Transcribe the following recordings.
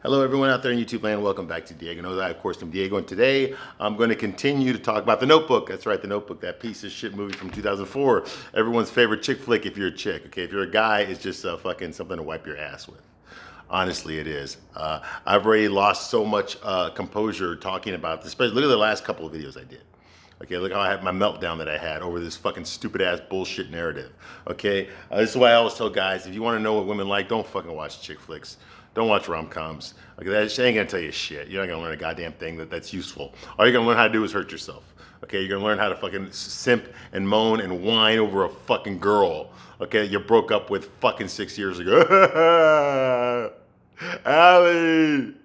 Hello everyone out there in YouTube land, welcome back to Diego Knows I, of course, I'm Diego, and today I'm going to continue to talk about The Notebook. That's right, The Notebook, that piece of shit movie from 2004. Everyone's favorite chick flick if you're a chick, okay? If you're a guy, it's just fucking something to wipe your ass with. Honestly, it is. I've already lost so much composure talking about this, especially look at the last couple of videos I did. Okay, look how I had my meltdown that I had over this fucking stupid ass bullshit narrative. Okay, this is why I always tell guys, if you want to know what women like, don't fucking watch chick flicks. Don't watch rom-coms. Okay, that ain't gonna tell you shit. You're not gonna learn a goddamn thing that's useful. All you're gonna learn how to do is hurt yourself. Okay, you're gonna learn how to fucking simp and moan and whine over a fucking girl. Okay, you broke up with fucking 6 years ago. Allie,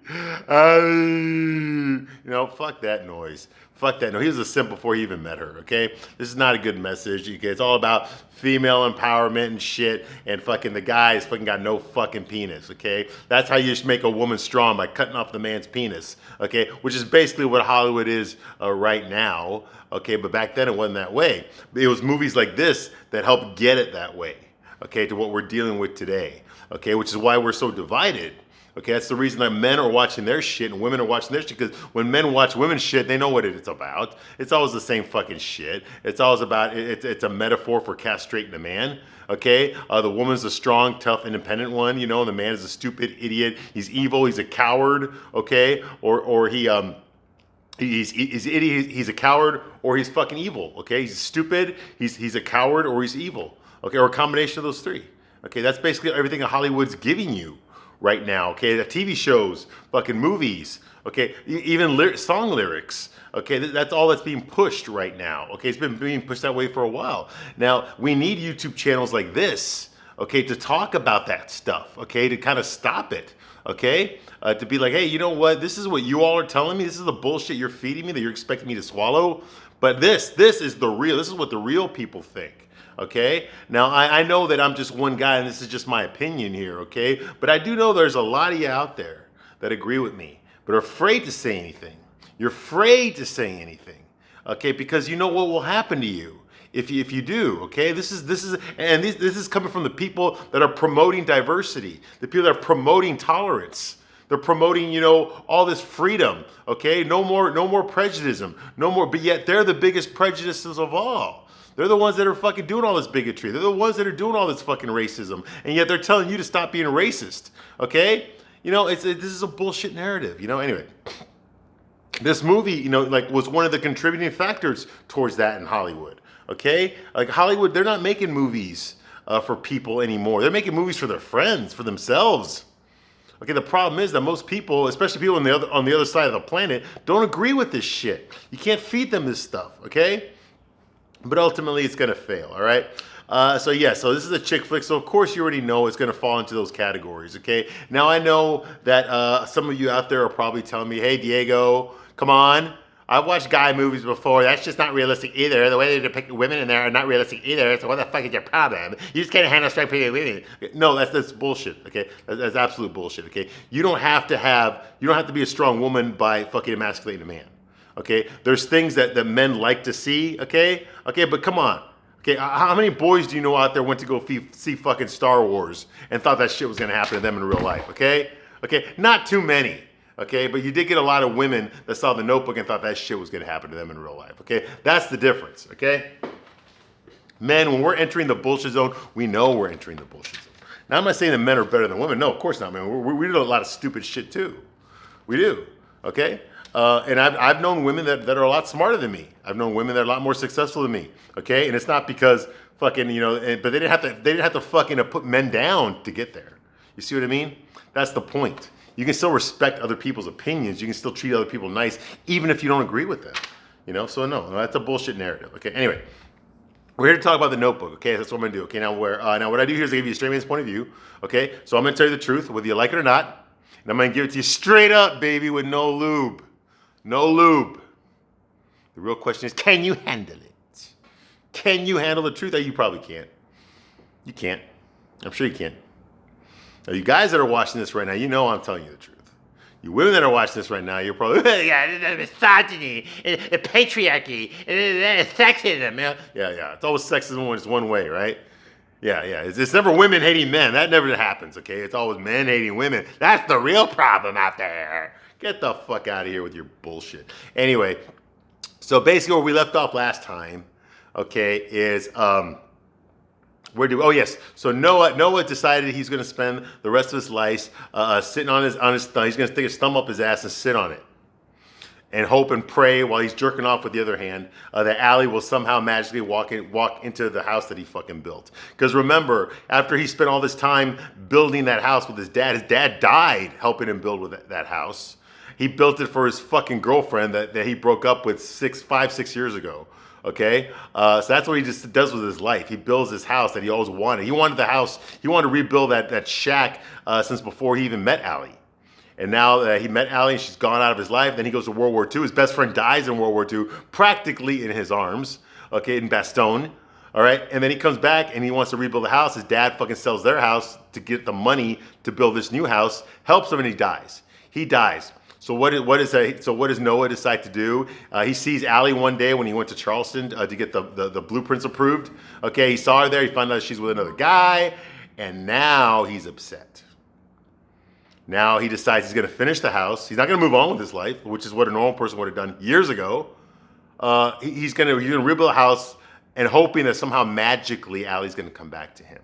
Allie. You know, fuck that noise. Fuck that. No, he was a simp before he even met her, okay? This is not a good message. Okay? It's all about female empowerment and shit, and fucking the guy's fucking got no fucking penis, okay? That's how you just make a woman strong, by cutting off the man's penis, okay? Which is basically what Hollywood is right now, okay? But back then it wasn't that way. It was movies like this that helped get it that way, okay, to what we're dealing with today, okay? Which is why we're so divided. Okay, that's the reason that men are watching their shit and women are watching their shit, because when men watch women's shit, they know what it's about. It's always the same fucking shit. It's always about, it's a metaphor for castrating a man, okay? The woman's a strong, tough, independent one, you know, and the man is a stupid idiot. He's evil, he's a coward, okay? Or he's idiot, he's a coward, or he's fucking evil, okay? He's stupid, he's a coward, or he's evil, okay? Or a combination of those three, okay? That's basically everything that Hollywood's giving you right now, okay? The TV shows, fucking movies, okay? Even song lyrics, okay? That's all that's being pushed right now, okay? It's been being pushed that way for a while. Now, we need YouTube channels like this, okay, to talk about that stuff, okay? To kind of stop it, okay? To be like, hey, you know what? This is what you all are telling me. This is the bullshit you're feeding me that you're expecting me to swallow. But this is the real, this is what the real people think. Okay, now I know that I'm just one guy and this is just my opinion here, okay? But I do know there's a lot of you out there that agree with me, but are afraid to say anything. You're afraid to say anything, okay? Because you know what will happen to you if you do, okay? This is coming from the people that are promoting diversity, the people that are promoting tolerance. They're promoting, you know, all this freedom, okay? No more prejudice, no more, but yet they're the biggest prejudices of all. They're the ones that are fucking doing all this bigotry. They're the ones that are doing all this fucking racism. And yet they're telling you to stop being racist, okay? You know, this is a bullshit narrative, you know? Anyway, this movie, you know, like was one of the contributing factors towards that in Hollywood, okay? Like Hollywood, they're not making movies for people anymore. They're making movies for their friends, for themselves. Okay, the problem is that most people, especially people on the other side of the planet, don't agree with this shit. You can't feed them this stuff, okay? But ultimately, it's going to fail, all right? So this is a chick flick, so of course you already know it's going to fall into those categories, okay? Now, I know that some of you out there are probably telling me, hey, Diego, come on. I've watched guy movies before. That's just not realistic either. The way they depict women in there are not realistic either, so what the fuck is your problem? You just can't handle straight pretty women. No, that's bullshit, okay? That's absolute bullshit, okay? You don't have to be a strong woman by fucking emasculating a man. Okay, there's things that men like to see, okay? Okay, but come on. Okay, how many boys do you know out there went to go see fucking Star Wars and thought that shit was gonna happen to them in real life, okay? Okay, not too many, okay? But you did get a lot of women that saw The Notebook and thought that shit was gonna happen to them in real life, okay? That's the difference, okay? Men, when we're entering the bullshit zone, we know we're entering the bullshit zone. Now, I'm not saying that men are better than women. No, of course not, man. We do a lot of stupid shit too. We do, okay? And I've known women that are a lot smarter than me. I've known women that are a lot more successful than me. Okay, and it's not because fucking, you know, but they didn't have to fucking put men down to get there. You see what I mean? That's the point. You can still respect other people's opinions. You can still treat other people nice, even if you don't agree with them. You know, so no, that's a bullshit narrative. Okay, anyway, we're here to talk about The Notebook. Okay, that's what I'm gonna do. Okay, now what I do here is I give you a straight man's point of view. Okay, so I'm gonna tell you the truth, whether you like it or not, and I'm gonna give it to you straight up, baby, with no lube. No lube. The real question is, can you handle it? Can you handle the truth? Oh, you probably can't. You can't. I'm sure you can. Now, you guys that are watching this right now, you know I'm telling you the truth. You women that are watching this right now, you're probably, yeah, misogyny, patriarchy, sexism. Yeah. It's always sexism when it's one way, right? Yeah, yeah. It's never women hating men. That never happens, okay? It's always men hating women. That's the real problem out there. Get the fuck out of here with your bullshit. Anyway, so basically where we left off last time, okay, is oh yes, so Noah decided he's going to spend the rest of his life sitting on his thumb. He's going to stick his thumb up his ass and sit on it, and hope and pray while he's jerking off with the other hand that Allie will somehow magically walk into the house that he fucking built. Because remember, after he spent all this time building that house with his dad died helping him build with that house. He built it for his fucking girlfriend that he broke up with 6 years ago. Okay, so that's what he just does with his life. He builds this house that he always wanted. He wanted the house. He wanted to rebuild that shack since before he even met Allie. And now that he met Allie and she's gone out of his life, then he goes to World War II. His best friend dies in World War II, practically in his arms, okay, in Bastogne. All right, and then he comes back and he wants to rebuild the house. His dad fucking sells their house to get the money to build this new house, helps him, and he dies. He dies. So what does Noah decide to do? He sees Allie one day when he went to Charleston to get the blueprints approved. Okay, he saw her there. He found out she's with another guy, and now he's upset. Now he decides he's going to finish the house. He's not going to move on with his life, which is what a normal person would have done years ago. He's going to rebuild the house and hoping that somehow magically Allie's going to come back to him.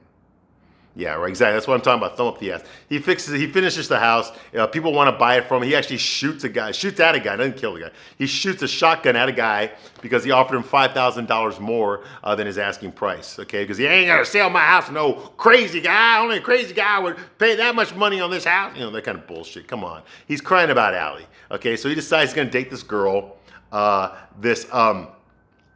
Yeah, right, exactly. That's what I'm talking about. Thumb up the ass. He finishes the house. People want to buy it from him. He actually shoots at a guy, doesn't kill the guy. He shoots a shotgun at a guy because he offered him $5,000 more than his asking price. Okay, because he ain't gonna sell my house. No crazy guy. Only a crazy guy would pay that much money on this house. You know, that kind of bullshit. Come on. He's crying about Allie. Okay, so he decides he's gonna date this girl.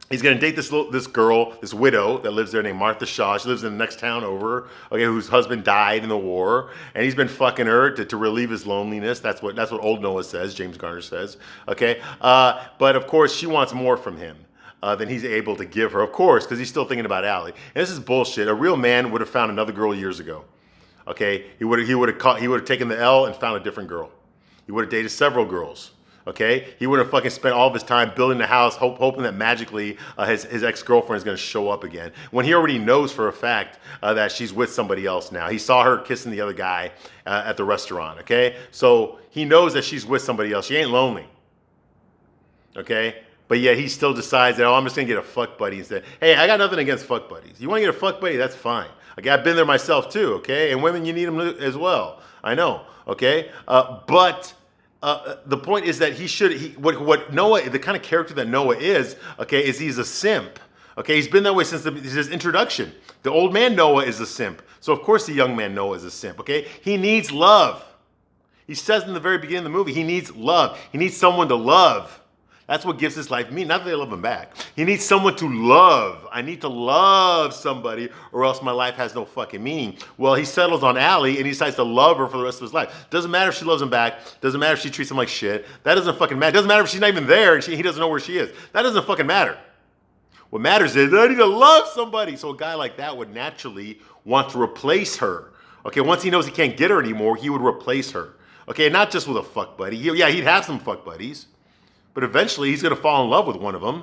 He's going to date this girl, this widow that lives there named Martha Shaw. She lives in the next town over, okay, whose husband died in the war. And he's been fucking her to relieve his loneliness. That's what old Noah says, James Garner says, okay? But of course, she wants more from him than he's able to give her, of course, because he's still thinking about Allie. And this is bullshit. A real man would have found another girl years ago, okay? He would have taken the L and found a different girl. He would have dated several girls. Okay, he would have fucking spent all of his time building the house, hoping that magically his ex-girlfriend is going to show up again. When he already knows for a fact that she's with somebody else now. He saw her kissing the other guy at the restaurant. Okay, so he knows that she's with somebody else. She ain't lonely. Okay, but yet he still decides that, oh, I'm just going to get a fuck buddy instead. Hey, I got nothing against fuck buddies. You want to get a fuck buddy? That's fine. Okay, I've been there myself too. Okay, and women, you need them as well. I know. Okay, but. The point is that what Noah, the kind of character that Noah is, okay, is he's a simp. Okay, he's been that way since his introduction. The old man Noah is a simp. So of course the young man Noah is a simp, okay? He needs love. He says in the very beginning of the movie, he needs love. He needs someone to love. That's what gives his life meaning. Not that they love him back. He needs someone to love. I need to love somebody or else my life has no fucking meaning. Well, he settles on Allie and he decides to love her for the rest of his life. Doesn't matter if she loves him back. Doesn't matter if she treats him like shit. That doesn't fucking matter. Doesn't matter if she's not even there and he doesn't know where she is. That doesn't fucking matter. What matters is that I need to love somebody. So a guy like that would naturally want to replace her. Okay, once he knows he can't get her anymore, he would replace her. Okay, not just with a fuck buddy. He'd have some fuck buddies. But eventually, he's going to fall in love with one of them.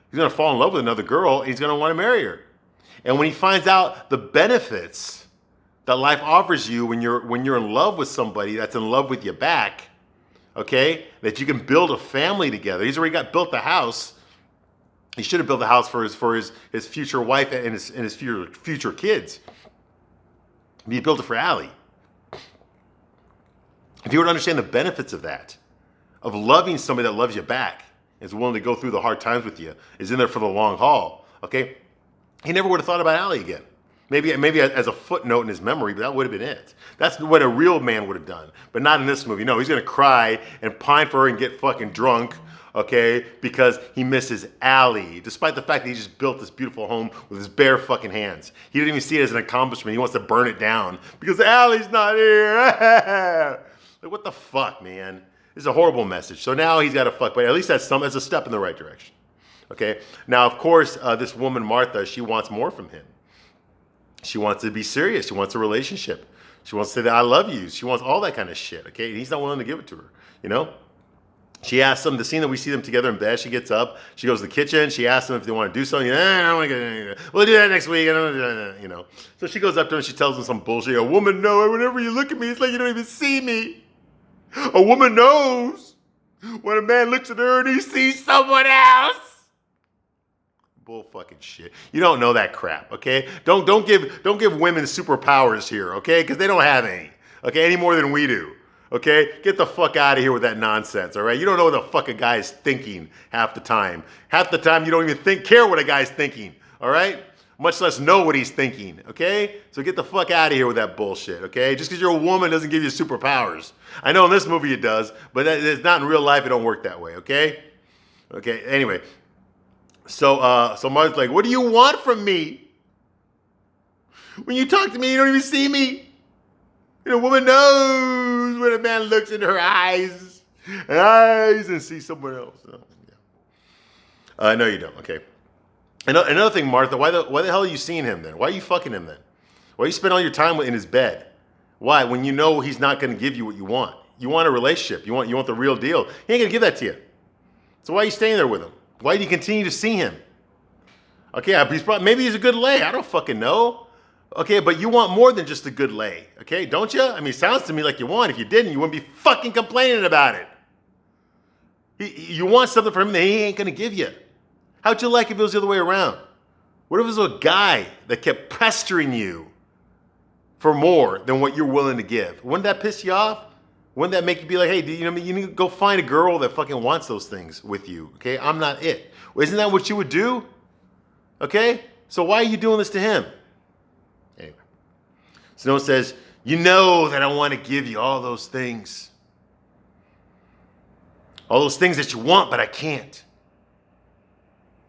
He's going to fall in love with another girl, and he's going to want to marry her. And when he finds out the benefits that life offers you when you're in love with somebody that's in love with you back, okay, that you can build a family together. He's already built the house. He should have built the house for his future wife and his future kids. He built it for Allie. If you were to understand the benefits of that, of loving somebody that loves you back, is willing to go through the hard times with you, is in there for the long haul, okay? He never would have thought about Allie again. Maybe as a footnote in his memory, but that would have been it. That's what a real man would have done, but not in this movie. No, he's going to cry and pine for her and get fucking drunk, okay, because he misses Allie, despite the fact that he just built this beautiful home with his bare fucking hands. He didn't even see it as an accomplishment. He wants to burn it down because Allie's not here. Like, what the fuck, man? This is a horrible message. So now he's got to fuck, but at least that's a step in the right direction. Okay? Now, of course, this woman, Martha, she wants more from him. She wants to be serious. She wants a relationship. She wants to say that I love you. She wants all that kind of shit, okay? And he's not willing to give it to her, you know? She asks them, the scene that we see them together in bed, she gets up, she goes to the kitchen, she asks them if they want to do something. I don't want to we'll do that next week. You know. So she goes up to him and she tells him some bullshit. A woman knows, whenever you look at me, it's like you don't even see me. A woman knows when a man looks at her and he sees someone else. Bull fucking shit. You don't know that crap, okay? Don't give women superpowers here, okay? Because they don't have any, okay? Any more than we do. Okay? Get the fuck out of here with that nonsense, all right? You don't know what the fuck a guy is thinking half the time. Half the time you don't even care what a guy's thinking, all right? Much less know what he's thinking, okay? So get the fuck out of here with that bullshit, okay? Just because you're a woman doesn't give you superpowers. I know in this movie it does, but it's not in real life. It don't work that way, okay? Okay, anyway. So Martha's like, what do you want from me? When you talk to me, you don't even see me. You know, a woman knows when a man looks into her eyes and sees someone else. Oh, yeah. No, you don't. Okay. Another thing, Martha, why the hell are you seeing him then? Why are you fucking him then? Why are you spending all your time in his bed? Why? When you know he's not going to give you what you want. You want a relationship. You want the real deal. He ain't going to give that to you. So why are you staying there with him? Why do you continue to see him? Okay, maybe he's a good lay. I don't fucking know. Okay, but you want more than just a good lay, okay? Don't you? I mean, it sounds to me like you want. If you didn't, you wouldn't be fucking complaining about it. You want something from him that he ain't going to give you. How'd you like if it was the other way around? What if it was a guy that kept pestering you for more than what you're willing to give? Wouldn't that piss you off? Wouldn't that make you be like, hey, you need to go find a girl that fucking wants those things with you, okay? I'm not it. Well, isn't that what you would do? Okay? So why are you doing this to him? Anyway. Snow says, you know that I want to give you all those things. All those things that you want, but I can't.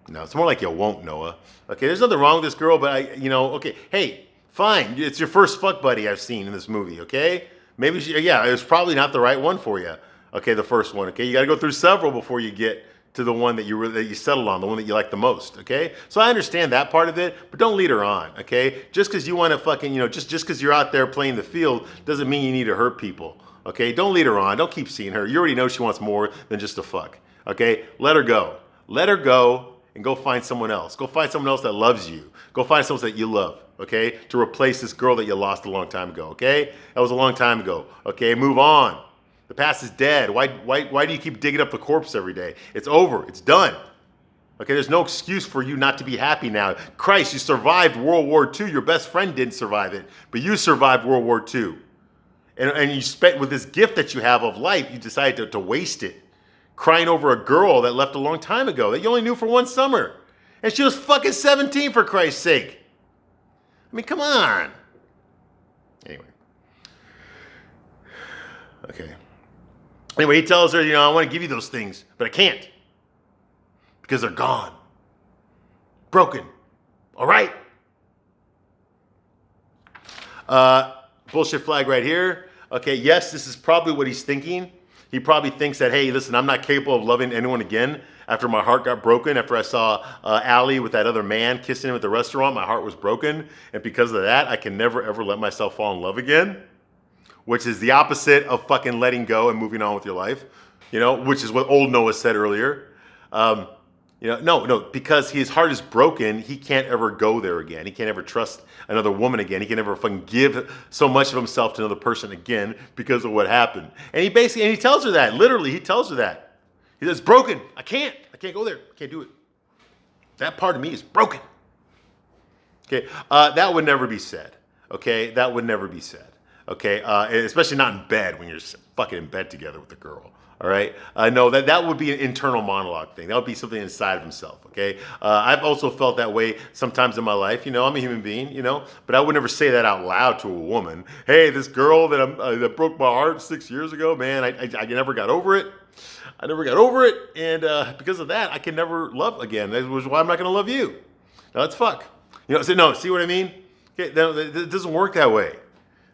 No, it's more like you won't, Noah. Okay, there's nothing wrong with this girl, but okay, hey, fine. It's your first fuck buddy I've seen in this movie, okay? Maybe, it was probably not the right one for you. Okay, the first one, okay? You got to go through several before you get to the one that you settled on, the one that you like the most, okay? So I understand that part of it, but don't lead her on, okay? Just because you want to fucking, just because you're out there playing the field doesn't mean you need to hurt people, okay? Don't lead her on. Don't keep seeing her. You already know she wants more than just a fuck, okay? Let her go. Let her go and go find someone else. Go find someone else that loves you. Go find someone that you love, okay? To replace this girl that you lost a long time ago, okay? That was a long time ago, okay? Move on. The past is dead. Why do you keep digging up the corpse every day? It's over. It's done. Okay, there's no excuse for you not to be happy now. Christ, you survived World War II. Your best friend didn't survive it, but you survived World War II. And you spent, with this gift that you have of life, you decided to waste it. Crying over a girl that left a long time ago that you only knew for one summer. And she was fucking 17, for Christ's sake. I mean, come on. Anyway. Okay. Anyway, he tells her, I want to give you those things, but I can't. Because they're gone. Broken. All right? Bullshit flag right here. Okay, yes, this is probably what he's thinking. He probably thinks that, hey, listen, I'm not capable of loving anyone again. After my heart got broken, after I saw Allie with that other man kissing him at the restaurant, my heart was broken. And because of that, I can never, ever let myself fall in love again. Which is the opposite of fucking letting go and moving on with your life. Which is what old Noah said earlier. No, because his heart is broken, he can't ever go there again. He can't ever trust another woman again. He can never fucking give so much of himself to another person again because of what happened. And he tells her that. Literally, he tells her that. He says, broken. I can't go there. I can't do it. That part of me is broken. Okay, that would never be said. Okay, that would never be said. Okay, especially not in bed when you're fucking in bed together with a girl. All right, no, that would be an internal monologue thing. That would be something inside of himself. Okay, I've also felt that way sometimes in my life. I'm a human being. But I would never say that out loud to a woman. Hey, this girl that broke my heart 6 years ago, man, I never got over it. I never got over it, and because of that, I can never love again. That was why I'm not going to love you. Now let's fuck. See what I mean? Okay, no, it doesn't work that way.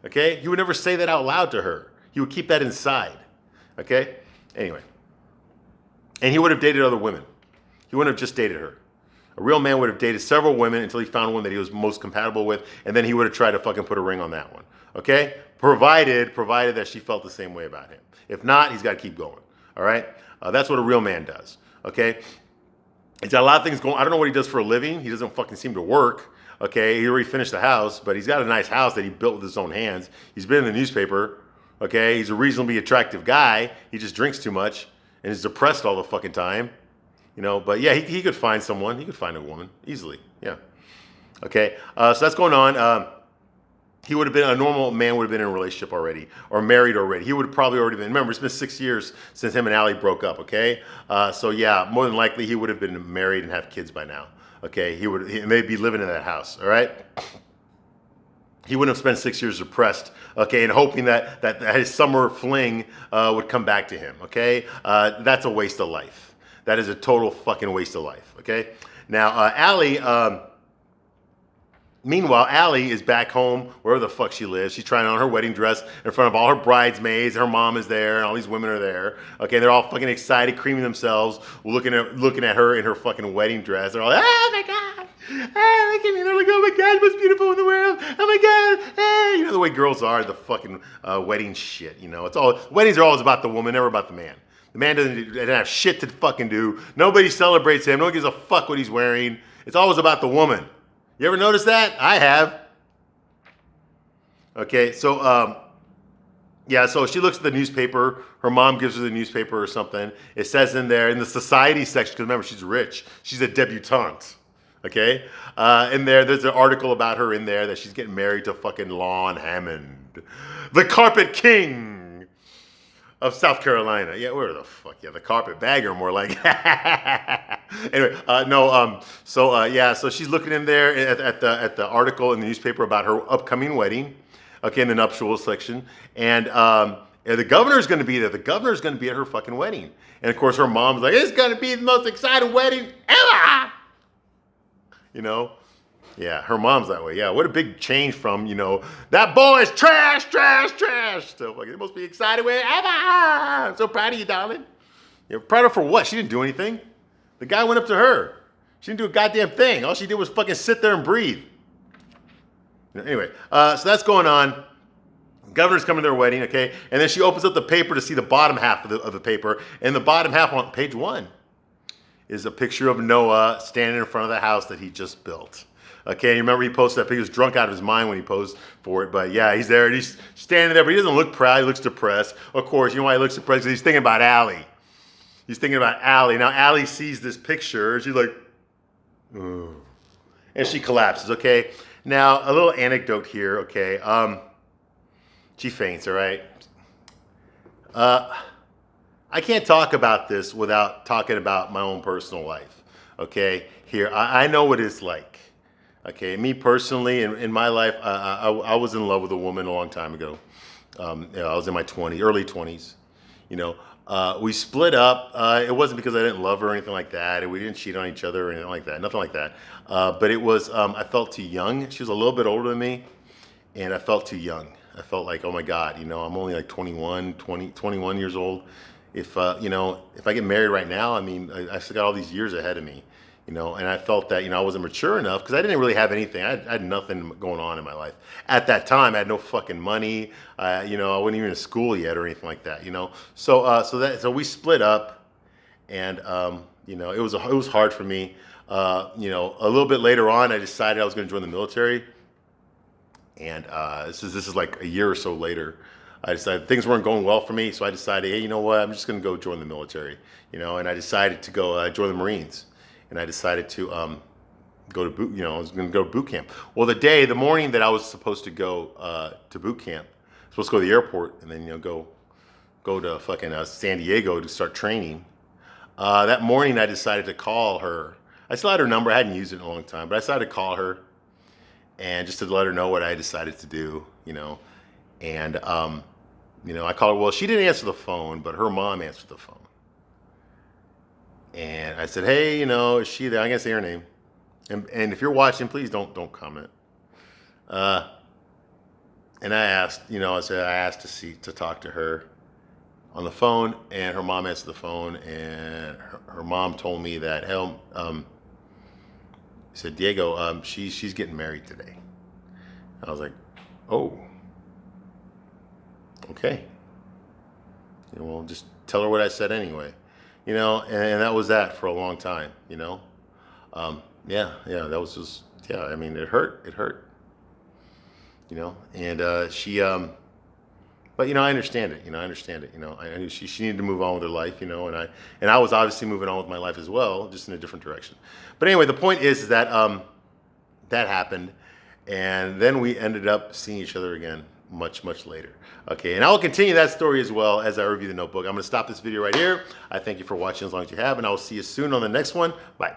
Okay? You would never say that out loud to her. You would keep that inside. Okay? Anyway. And he would have dated other women. He wouldn't have just dated her. A real man would have dated several women until he found one that he was most compatible with, and then he would have tried to fucking put a ring on that one. Okay? Provided that she felt the same way about him. If not, he's got to keep going. All right, that's what a real man does. Okay, he's got a lot of things going. I don't know what he does for a living. He doesn't fucking seem to work. Okay, he already finished the house, but he's got a nice house that he built with his own hands. He's been in the newspaper. Okay, he's a reasonably attractive guy. He just drinks too much and is depressed all the fucking time. You know, but yeah, he could find someone. He could find a woman easily. Yeah. Okay, so that's going on. He would have been, a normal man would have been in a relationship already or married already. He would have probably already been. Remember, it's been 6 years since him and Allie broke up. Okay, so yeah, more than likely he would have been married and have kids by now. Okay, he may be living in that house. All right. He wouldn't have spent 6 years depressed, okay, and hoping that his summer fling would come back to him, okay? That's a waste of life. That is a total fucking waste of life, okay? Now, Allie, meanwhile, Allie is back home, wherever the fuck she lives. She's trying on her wedding dress in front of all her bridesmaids. Her mom is there, and all these women are there, okay? They're all fucking excited, creaming themselves, looking at her in her fucking wedding dress. They're all like, oh my God. Hey, look at me. They're like, oh my God, most beautiful in the world. Oh my God. Hey. You know the way girls are, the fucking wedding shit, you know. Weddings are always about the woman, never about the man. The man doesn't have shit to fucking do. Nobody celebrates him. Nobody gives a fuck what he's wearing. It's always about the woman. You ever notice that? I have. Okay, so, yeah, so she looks at the newspaper. Her mom gives her the newspaper or something. It says in there, in the society section, because remember, she's rich. She's a debutante. Okay, there's an article about her in there that she's getting married to fucking Lon Hammond, the carpet king of South Carolina. Yeah, where the fuck? Yeah, the carpet bagger, more like. Anyway, so she's looking in there at the article in the newspaper about her upcoming wedding. Okay, in the nuptial section, and the governor's going to be there. The governor's going to be at her fucking wedding, and of course her mom's like, "It's going to be the most exciting wedding ever." You know, yeah, her mom's that way. Yeah, what a big change from, you know, that boy is trash. So like, it must be exciting way ever. I'm so proud of you, darling. You're proud of her for what? She didn't do anything. The guy went up to her. She didn't do a goddamn thing. All she did was fucking sit there and breathe. Anyway, so that's going on. Governor's coming to their wedding, okay? And then she opens up the paper to see the bottom half of the paper. And the bottom half on page 1 is a picture of Noah standing in front of the house that he just built. Okay, you remember he posted that. He was drunk out of his mind when he posed for it. But yeah, he's there. And he's standing there, but he doesn't look proud. He looks depressed. Of course, you know why he looks depressed? Because he's thinking about Allie. He's thinking about Allie. Now, Allie sees this picture. And she's like, oh. And she collapses, okay? Now, a little anecdote here, okay? She faints, all right? I can't talk about this without talking about my own personal life, okay? Here, I know what it's like, okay? Me personally, in my life, I was in love with a woman a long time ago. I was in my early 20s, you know. We split up. It wasn't because I didn't love her or anything like that. We didn't cheat on each other or anything like that, nothing like that. But it was, I felt too young. She was a little bit older than me, and I felt too young. I felt like, oh my God, you know, I'm only like 21 years old. If I get married right now, I mean, I still got all these years ahead of me, you know, and I felt that, you know, I wasn't mature enough because I didn't really have anything. I had nothing going on in my life. At that time, I had no fucking money. You know, I wasn't even in school yet or anything like that, you know. So we split up, and, you know, it was hard for me. You know, a little bit later on, I decided I was going to join the military. And this is like a year or so later. I decided things weren't going well for me, so I decided, hey, you know what? I'm just going to go join the military, you know. And I decided to go join the Marines, and I decided to go to boot. You know, I was going to go to boot camp. Well, the morning that I was supposed to go to boot camp, I was supposed to go to the airport, and then, you know, go to fucking San Diego to start training. That morning, I decided to call her. I still had her number. I hadn't used it in a long time, but I decided to call her, and just to let her know what I decided to do, you know. And you know, I called her. Well, she didn't answer the phone, but her mom answered the phone. And I said, hey, you know, is she there? I'm gonna say her name. And if you're watching, please don't comment. And I asked, you know, I asked to talk to her on the phone, and her mom answered the phone, and her mom told me that, said, Diego, she's getting married today. I was like, oh, okay. You know, well, just tell her what I said anyway. You know, and that was that for a long time. You know, yeah, that was just, yeah. I mean, it hurt. It hurt. You know, and she. But you know, I understand it. You know, I understand it. You know, I knew she needed to move on with her life. You know, and I was obviously moving on with my life as well, just in a different direction. But anyway, the point is that that happened, and then we ended up seeing each other again much later. Okay, and I will continue that story as well as I review the Notebook. I'm going to stop this video right here. I thank you for watching as long as you have, and I will see you soon on the next one. Bye.